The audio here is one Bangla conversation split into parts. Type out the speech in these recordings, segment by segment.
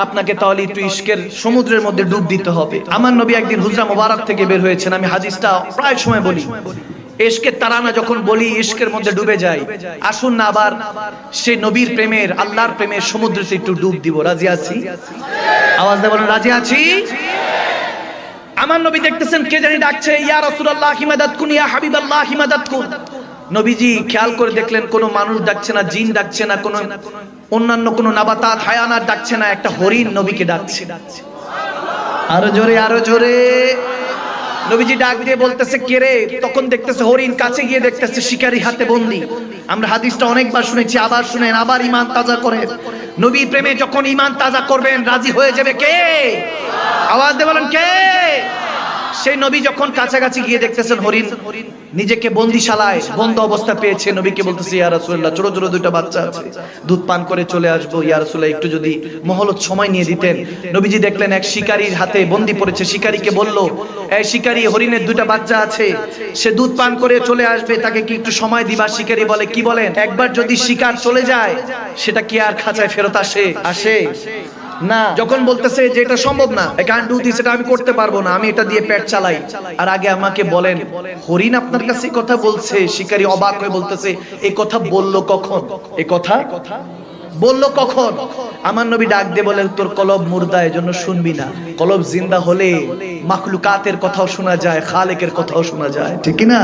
আপনাকে তাহলে একটু ইশকের সমুদ্রের মধ্যে ডুব দিতে হবে। আমার নবী একদিন হুজরা মোবারক থেকে বের হয়েছেন, আমি হাদিসটা প্রায় সময় বলি, ইশকের তারানা যখন বলি ইশকের মধ্যে ডুবে যাই। আসুন না আবার সেই নবীর প্রেমের, আল্লাহর প্রেমের সমুদ্রতে একটু ডুব দিব। রাজি আছি? আওয়াজ দিয়ে বলেন রাজি আছি। আমার নবী দেখতেছেন কে জানি ডাকছে, ইয়া রাসূলুল্লাহ হিমাদাতকুন, ইয়া হাবিবাল্লাহ হিমাদাতকুন। নবীজি খেয়াল করে দেখলেন কোনো মানুষ ডাকছে না, জিন ডাকছে না, কোনো অন্যান্য কোনো নাবাতাত হায়ানাত ডাকছে না, একটা হরিণ নবীকে ডাকছে। আরো জোরে, আরো জোরে। নবীজি ডাক দিয়ে বলতেছে কে রে? তখন দেখতেছে হরিণ, কাছে গিয়ে দেখতেছে শিকারী হাতে বন্দী। আমরা হাদিসটা অনেকবার শুনেছি, আবার শুনেন, আবার ঈমান তাজা করেন। নবী প্রেমে যখন ঈমান তাজা করবেন রাজি হয়ে যাবে কে? আওয়াজ দিয়ে বলেন কে? সেই নবী যখন কাছাকাছি গিয়ে দেখতেছেন হরিণ নিজেকে বন্দিশালায় বন্ধ অবস্থা পেয়েছে, নবীকে বলতেছে ইয়া রাসূলুল্লাহ ছোট ছোট দুইটা বাচ্চা আছে, দুধ পান করে চলে আসবো, ইয়া রাসূলুল্লাহ একটু যদি মহলত সময় নিয়ে দিতেন। নবীজি দেখলেন এক শিকারীর হাতে বন্দী পড়েছে, শিকারীকে বলল এই শিকারী, হরিণের দুইটা বাচ্চা আছে, সে দুধ পান করে চলে আসবে, তাকে কি একটু সময় দিবা? শিকারী বলে কি বলেন? একবার যদি শিকার চলে যায় সেটা কি আর খাঁচায় ফেরত আসে না। যখন বলতেছে যে এটা সম্ভব না, আই ক্যান্ট ডু দিস, এটা আমি করতে পারবো না, আমি এটা দিয়ে পেট চালাই, আর আগে আমাকে বলেন হরিণ আপনার কাছে কথা বলছে। শিকারী অবাক হয়ে বলতেছে এই কথা বললো কখন? এই কথা বললো কখন? আমার নবী ডাক দিয়ে বলেন তোর কলব মুর্দা, এজন্য শুনবি না। কলব জিন্দা হলে মাখলুকাতের কথাও শোনা যায়, খালেকের কথাও শোনা যায়, ঠিক কি না?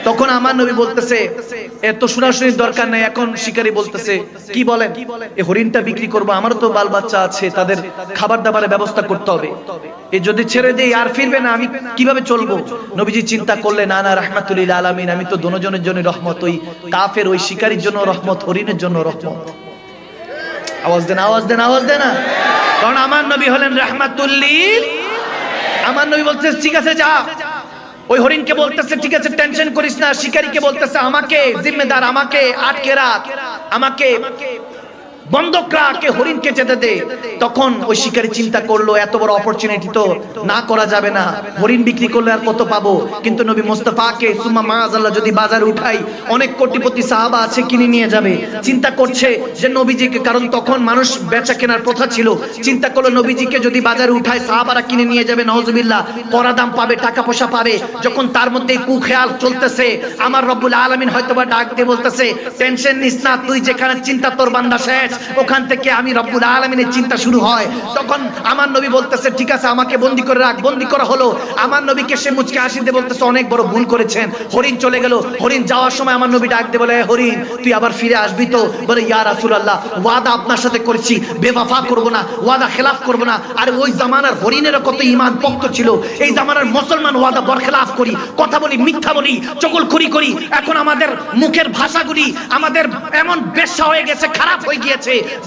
তখন আমার নবী বলতেছে এত শোনাশোনির দরকার নেই। এখন শিকারী বলতেছে কি বলেন? এই হরিণটা বিক্রি করবো, আমারও তো বাল বাচ্চা আছে, তাদের খাবার দাবারের ব্যবস্থা করতে হবে, এ যদি ছেড়ে দেই আর ফিরবে না, আমি কিভাবে চলবো? নবীজি চিন্তা করলেন না না, রাহমাতুল লিল আলামিন, আমি তো দোনোজনের জন্য রহমত, ওই কাফের ওই শিকারীর জন্য রহমত, হরিণের জন্য রহমত। আওয়াজ দেন, আওয়াজ দেন, আওয়াজ দেন না। কারণ আমার নবী হলেন রাহমাতুল লিল। আমার নবী বলতেছে ঠিক আছে যা। ওই হরিণকে বলতেছে ঠিক আছে টেনশন করিস না। শিকারীকে বলতেছে আমাকে জিম্মেদার, আমাকে আটকে রাখ, আমাকে বন্ধক রাখে, হরিণকে যেতে দে। তখন ওই শিকারী চিন্তা করলো এত বড় অপরচুনিটি তো না করা যাবে না, হরিণ বিক্রি করলে আর কত পাবো, কিন্তু নবী মুস্তাফাকে সুম্মা মাআযাল্লাহ যদি বাজারে উঠাই অনেক কোটিপতি সাহাবা আছে কিনে নিয়ে যাবে। চিন্তা করছে যে নবীজিকে, কারণ তখন মানুষ বেচা কেনার প্রথা ছিল, চিন্তা করলো নবীজিকে যদি বাজারে উঠায় সাহাবারা কিনে নিয়ে যাবে, নাউজুবিল্লাহ, কড়া দাম পাবে, টাকা পয়সা পাবে। যখন তার মধ্যে কুখেয়াল চলতেছে, আমার রব্বুল আলামিন হয়তোবা ডাক দিয়ে বলতেছে টেনশন নিস না, তুই যেখানে চিন্তা তোর বান্দা শেষ, ওখান থেকে আমি রব্বুল আলামিনের চিন্তা শুরু হয়। তখন আমার নবী বলতেছে ঠিক আছে আমাকে বন্দী করে রাখ। বন্দী করা হলো। আমার নবীকে সে মুচকে হাসি দিয়ে বলতেছে অনেক বড় ভুল করেছেন। হরিণ চলে গেল। হরিণ যাওয়ার সময় আমার নবী ডাক দিয়ে বলে হরিণ তুই আবার ফিরে আসবি তো? বলে ইয়া রাসূলুল্লাহ ওয়াদা আপনার সাথে করেছি, বেওয়াফা করব না, ওয়াদা খেলাফ করব না। আর ওই জামানার হরিণের কত ঈমান পক্ত ছিল, এই জামানার মুসলমান ওয়াদা বরখেলাফ করি, কথা বলি, মিথ্যা বলি, চগলখড়ি করি। এখন আমাদের মুখের ভাষাগুলি আমাদের এমন বেশ্যা হয়ে গেছে, খারাপ হয়ে গিয়েছে,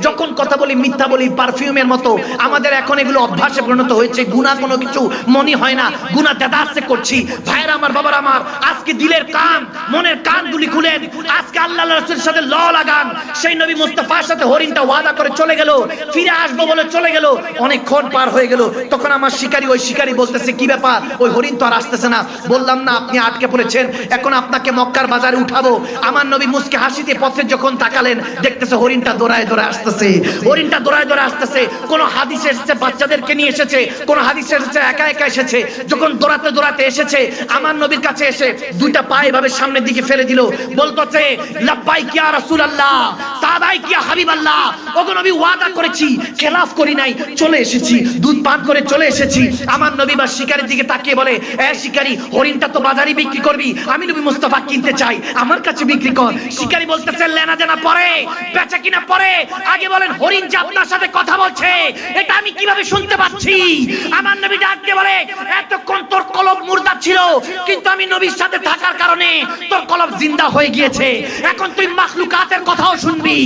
যখন কথা বলি মিথ্যা বলি, পারফিউমের মতো আমাদের এখন এগুলো অভ্যাসে পরিণত হয়েছে। গুনাহ কোনো কিছু মনে হয় না, গুনাহ দাদাসে করছি। ভাইরা আমার, বাবার আমার, আজকে দিলের কান, মনের কানগুলি খুলেন, আজকে আল্লাহর রাসূলের সাথে ল লাগান। সেই নবী মুস্তাফার সাথে হরিণটা ওয়াদা করে চলে গেল, ফিরে আসবো বলে চলে গেল, অনেকক্ষণ পার হয়ে গেল। তখন আমার ওই শিকারী বলতেছে কি ব্যাপার, ওই হরিণ তো আর আসতেছে না। বললাম না আপনি আটকে পড়েছেন, এখন আপনাকে মক্কার বাজারে উঠাবো। আমার নবী মুস্কে হাসি দিয়ে পথে যখন তাকালেন, দেখতেছে হরিণটা দৌড়ায় দৌড়ায় আসতেছে, হরিণটা দৌড়ায় দৌড়ায় আসতেছে। কোন হাদিসে এসেছে বাচ্চাদেরকে নিয়ে এসেছে, কোন হাদিসে এসেছে একা একা এসেছে। যখন দৌড়াতে দৌড়াতে এসেছে আমার নবীর কাছে এসে দুইটা পা এভাবে সামনের দিকে ফেলে দিল, বলতেছে লাব্বাইক ইয়া রাসূলুল্লাহ, সাদাইক ইয়া হাবিবাল্লাহ। ওগো নবী ওয়াদা করেছি, খেলাফ করি নাই, চলে এসেছি, দুধ পান করে চলে এসেছি। আমার নবী বা শিকারীর দিকে তাকিয়ে বলে এ শিকারী, হরিণটা তো বাজারে বিক্রি করবি, আমি নবী মুস্তাফা কিনতে চাই, আমার কাছে বিক্রি কর। শিকারী বলতেছে লেনা দেনা পরে, বেচা কিনা পরে, আগে বলেন হরিণ যে আপনার সাথে কথা বলছে এটা আমি কিভাবে শুনতে পাচ্ছি? আমার নবী ডাক দিয়ে বলে এতক্ষণ তোর কলব মুর্দা ছিল, কিন্তু আমি নবীর সাথে থাকার কারণে তোর কলব জিন্দা হয়ে গিয়েছে। এখন তুই মাখলুকাতের কথাও শুনবি,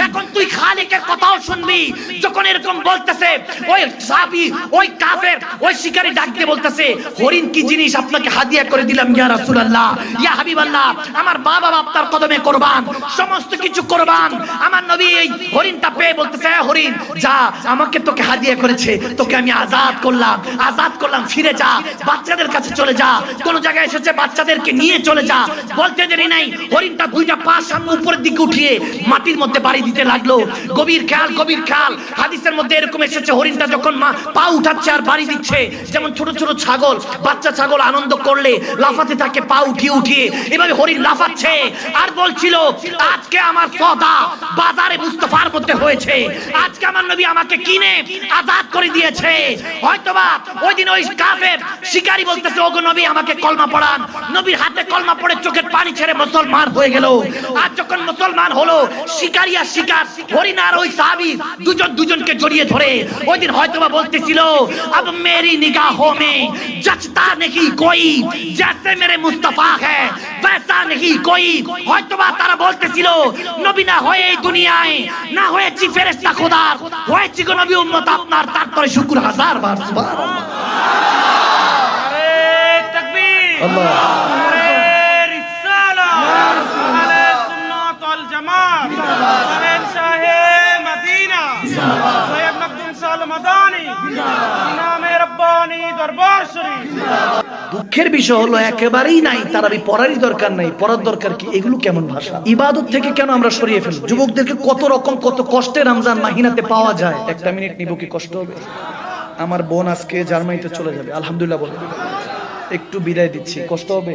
এখন তুই খালিকের কথাও শুনবি। যখন এরকম বলতেছে ওই সাহাবী, ওই কাফের, ওই শিকারী ডাক দিয়ে বলতেছে হরিণ কি জিনিস, আপনাকে হাদিয়া করে দিলাম ইয়া রাসূলুল্লাহ, ইয়া হাবিবাল্লাহ, আমার মা বাবা আপনার কদমে কুরবান, সমস্ত কিছু কুরবান। আমার নবী এই হরিণটা পেয়ে বলতেছে, হরিণ যা, আমাকে তোকে হাদিয়া করেছে, তোকে আমি আজাদ করলাম, ফিরে যা, বাচ্চাদের কাছে চলে যা, কোন জায়গায় এসেছে বাচ্চাদেরকে নিয়ে চলে যা। বলতে দেরি নাই, হরিণটা দুইটা পা সামনে উপরের দিকে উঠিয়ে মাটির মধ্যে বাড়ি দিতে লাগলো। গভীর খেয়াল, হাদিসের মধ্যে এরকম এসেছে, হরিণটা যখন পা উঠাচ্ছে আর বাড়ি দিচ্ছে, যেমন ছোট ছোট ছাগল, বাচ্চা ছাগল আনন্দ করলে লাফাতে থাকে পা উঠিয়ে এভাবে হরিণ লাফাচ্ছে আর বলছিল, আজকে আমার সওদা বাজারে মুস্তাফার মধ্যে হয়েছে, আজকে আমার নবী আমাকে কিনে আজাদ করে দিয়েছে। হয়তোবা ওই দিন ওই কাফের শিকারী বলতেছে, ওগো নবী আমাকে কলমা পড়ান। নবীর হাতে কলমা পড়ে চোখের পানি ছেড়ে মুসলমান হয়ে গেল। আর যখন মুসলমান হলো, শিকারী আর শিকার, হরিণ আর ওই সাহাবী দুজনকে জড়িয়ে ধরে ওই দিন হয়তোবা বলতেছিল, अब मेरी निगाहों में जचता नहीं कोई, जैसे मेरे मुस्तफा है वैसा नहीं कोई। হয়তোবা তারা বলতেছিল, নবী না হয়ে এই দুনিয়ায় না হয়েছি ফেরেশতা খোদার, হয়েছি গো নবী উম্মত আপনার, তারপরে শুকর হাজার বার সুবহানাল্লাহ। আরে তাকবীর, আল্লাহ, আরে রিসালা, আহলে সুন্নাত ওয়াল জামাত, শাহে মদিনা, সৈয়দ মখদুম সালেহ মাদানী, ইমামে রব্বানী দরবার শরীফ। দুঃখের বিষয় হলো একেবারেই নাই তারাবি পড়ারই দরকার নাই, পড়ার দরকার কি? এগুলো কেমন ভাষা? ইবাদত থেকে কেন আমরা সরিয়ে ফেলব? যুবকদেরকে কত রকম কত কষ্টে রমজান মাহিনাতে পাওয়া যায়। একটা মিনিট নিব কি কষ্ট হবে? আমার বোন আজকে জার্মানিতে চলে যাবে, আলহামদুলিল্লাহ বলে একটু বিদায় দিচ্ছি, কষ্ট হবে।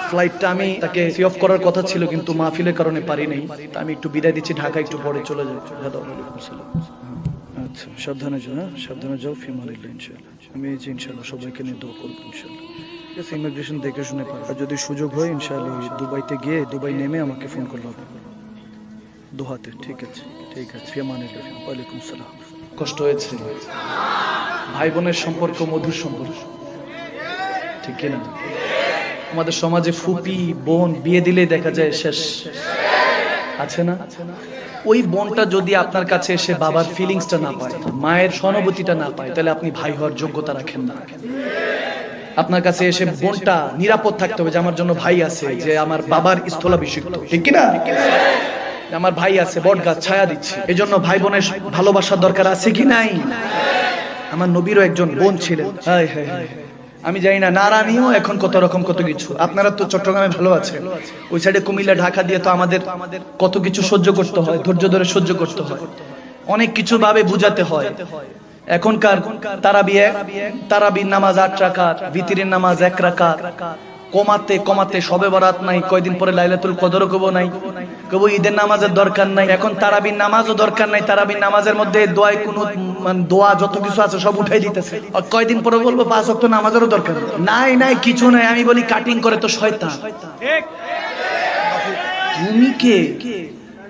ফ্লাইটটা আমি তাকে সি অফ করার কথা ছিল, কিন্তু মাহফিলের কারণে পারি নাই। আমি একটু বিদায় দিচ্ছি, ঢাকা একটু পরে চলে যাবো। আচ্ছা, সাবধানে যাও, সাবধানে যাও, ফিমালিল্লাহ ইনশাআল্লাহ। আমি এই যে ইনশাআল্লাহ সবাইকে নিয়ে দোয়া করবো ইনশাআল্লাহ। ইমিগ্রেশন দেখে শুনে পারো, আর যদি সুযোগ হয় ইনশাআল্লাহ দুবাইতে গিয়ে দুবাই নেমে আমাকে ফোন করলে হবে দোহাতে। ঠিক আছে, ফিমালিল্লাহ, ওয়ালাইকুম সালাম। কষ্ট হয়েছে, ভাই বোনের সম্পর্ক মধুর সম্পর্ক, ঠিক কিনা? আমাদের সমাজে ফুপি বোন বিয়ে দিলে দেখা যায় শেষ, আছে না? ওই বোনটা যদি আপনার কাছে এসে বাবার ফিলিংসটা না পায়, মায়ের সহানুভূতিটা না পায়, তাহলে আপনি ভাই হওয়ার যোগ্যতা রাখেন না। আপনার কাছে এসে বোনটা নিরাপদ থাকতে হবে যে আমার জন্য ভাই আছে, যে আমার বাবার স্থলাভিষিক্ত, ঠিক কিনা? আমার ভাই আছে, বট গাছ ছায়া দিচ্ছে। এই জন্য ভাই বোনের ভালোবাসার দরকার আছে কি নাই? আমার নবীরও একজন বোন ছিলেন, আমি জানি না নারানিও এখন কত রকম কত কিছু। আপনারা তো চট্টগ্রামে ভালো আছেন, ওই সাইডে কুমিল্লা ঢাকা দিয়ে তো আমাদের কত কিছু সহ্য করতে হয়, ধৈর্য ধরে সহ্য করতে হয়, অনেক কিছু ভাবে বুঝাতে হয়। এখনকার তারাবির নামাজ 8 রাকাত, ভিতরের নামাজ 1 রাকাত, কমাতে সবে বরাত নাই, কয়দিন পরে লাইলাতুল কদরও কব নাই, কব ঈদের নামাজের দরকার নাই, এখন তারাবির নামাজও দরকার নাই। তারাবির নামাজের মধ্যে দোয়া কুনুত মানে দোয়া যত কিছু আছে সব উঠাই দিতেছে। আর কয়দিন পরে বলবো 5 ওয়াক্ত নামাজেরও দরকার নাই, কিছু নাই। আমি বলি কাটিং করে তো শয়তান।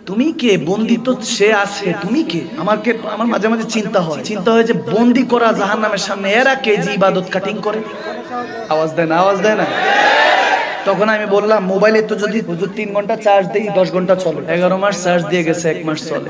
তুমি কে? বন্দি তো সে আছে, তুমি কে? আমার মাঝে মাঝে চিন্তা হয় যে বন্দি করা জাহান্নামের সামনে এরা কে যে ইবাদত কাটিং করে? আওয়াজ দেয় না। তখন আমি বললাম, মোবাইলে তো যদি 3 ঘন্টা চার্জ দেই 10 ঘন্টা চলে, 11 মাস চার্জ দিয়ে গেছে, 1 মাস চলে।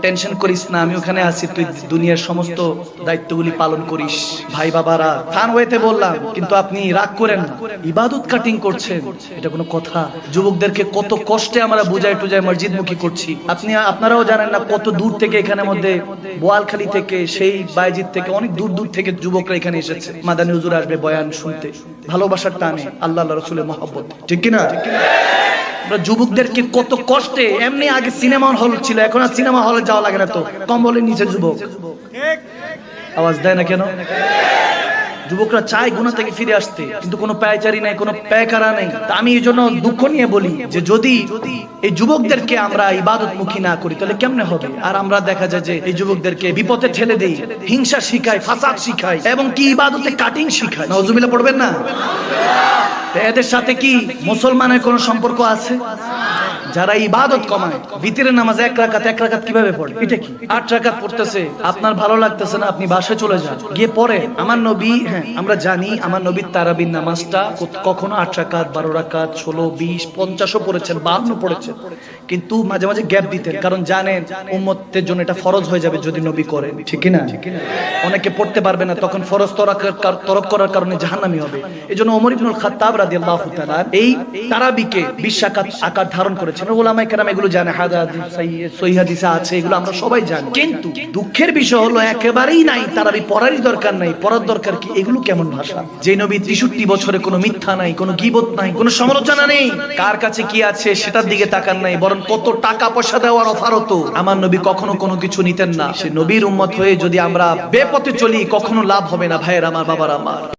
টেনশন করিস না, আমি ওখানে আছি, তুই দুনিয়ার সমস্ত দায়িত্বগুলি পালন করিস। ভাই বাবারা থানওয়েতে বললাম, কিন্তু আপনি রাগ করেন না, ইবাদত কাটিং করছেন, এটা কোনো কথা? যুবকদেরকে কত কষ্টে আমরা বুঝাই টুজাই মসজিদমুখী করছি। আপনারাও জানেন না কত দূর থেকে, এখানে মধ্যে বোয়ালখালী থেকে, সেই বাইজিদ থেকে, অনেক দূর থেকে যুবকরা এখানে এসেছে। মাদানী হুজুর আসবে বয়ান শুনতে, ভালোবাসার টানে, আল্লাহ রাসূলের মহব্বত, ঠিক কিনা? যুবকদেরকে কত কষ্টে, এমনি আগে সিনেমা হল ছিল, এখন আর সিনেমা হলে যাওয়া লাগে না, তো কম্বলের নিচে যুবক। আওয়াজ দেয় না কেন? যুবকরা চায় গুনাহ থেকে ফিরে আসতে, কিন্তু কোনো পায়চারি নাই, কোনো পায়কারা নেই। আমি এই জন্য দুঃখ নিয়ে বলি যে যদি এই যুবকদেরকে আমরা ইবাদতমুখী না করি তাহলে কেমনে হবে? আর আমরা দেখা যায় যে এই যুবকদেরকে বিপদে ঠেলে দেই, হিংসা শিখাই, ফাসাদ শিখাই, এবং কি ইবাদতে কাটিং শিখাই। নাউজুবিল্লাহ পড়বেন না? এদের সাথে কি মুসলমানের কোনো সম্পর্ক আছে? যারা ইবাদত কমায়, ভিতরের নামাজ 1 রাকাত কিভাবে পড়ে? এটা কি 8 রাকাত পড়তেছে, আপনার ভালো লাগতেছে না, আপনি বাসায় চলে যান, গিয়ে পড়ে। আমার নবী, আমরা জানি আমার নবী তারাবির নামাজটা কখনো 8 রাকাত, 12 রাকাত, 16, 20, 50ও পড়েছেন, 52 পড়েছেন, কিন্তু মাঝে মাঝে গ্যাপ দিতেন, কারণ জানেন উম্মতের জন্য এটা ফরজ হয়ে যাবে যদি নবী করেন, ঠিক না? অনেকে পড়তে পারবে না, তখন ফরজ তরক করার কারণে জাহান্নামী হবে। এজন্য ওমর ইবনুল খাত্তাব রাদিয়াল্লাহু তাআলা এই তারাবিকে 20 রাকাত আকার ধারণ করেছেন। করেছেন, ওলামায়ে কেরাম এগুলো জানে, সহিহ হাদিসে আছে, এগুলো আমরা সবাই জানি। কিন্তু দুঃখের বিষয় হলো একেবারেই নাই, তারাবি পড়ারই দরকার নাই, পড়ার দরকার কি? এগুলো কেমন ভাষা? যে নবী 63 বছরে কোনো মিথ্যা নাই, কোনো গীবত নাই, কোনো সমালোচনা নেই, কার কাছে কি আছে সেটার দিকে তাকান নাই, বরং কত টাকা পয়সা দেওয়ার অফার হতো, আমার নবী কখনো কোনো কিছু নিতেন না। সে নবীর উম্মত হয়ে যদি আমরা বেপথে চলি কখনো লাভ হবে না ভাইয়ের আমার, বাবার আমার।